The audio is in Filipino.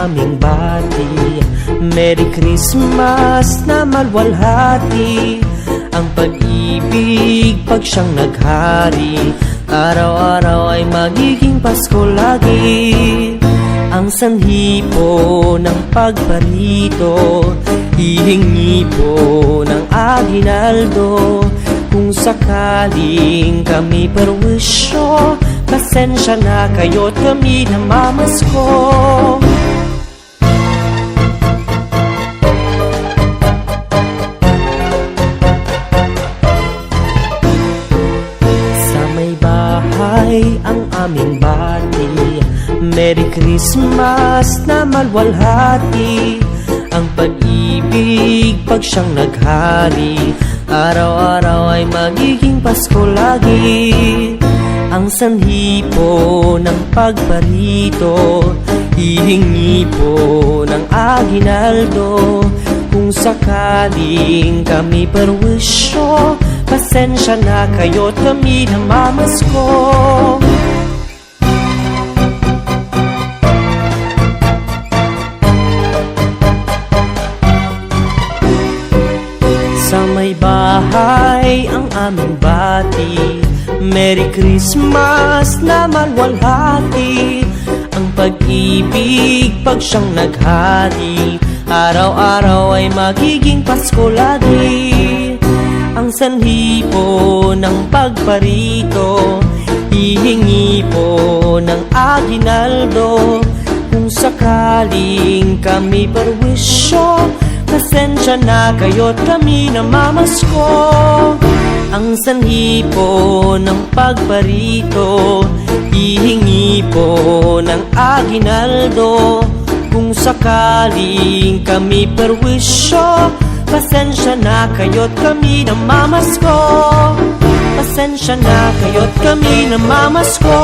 aming bati. Merry Christmas na malwalhati, ang pag-ibig pag siyang naghari. Araw-araw ay magiging Pasko lagi. Ang sanhi po ng pagparito, hihingi po ng aginaldo. Kung sakaling kami perwisyo, pasensya na kayo't kami namamasko. Sa may bahay ang aming bati, Merry Christmas na malwalhati, ang pag-ibig pag siyang naghari. Araw-araw ay magiging Pasko lagi. Ang sanhi po ng pagparito, hihingi po ng aginaldo. Kung sakaling kami perwisyo, pasensya na kayo't kami namamasko. Sa may bahay ang aming bati, Merry Christmas na malwalhati, ang pag-ibig pag siyang naghari. Araw-araw ay magiging Pasko lagi. Ang sanhi po ng pagparito, hihingi po ng aginaldo. Kung sakaling kami perwisyo, pasensya na kayo't kami namamasko. Ang sanhi po ng pagparito, hihingi po ng aginaldo. Kung sakaling kami perwisyo, pasensya na kayo't kami namamasko. Pasensya na kayo't kami namamasko.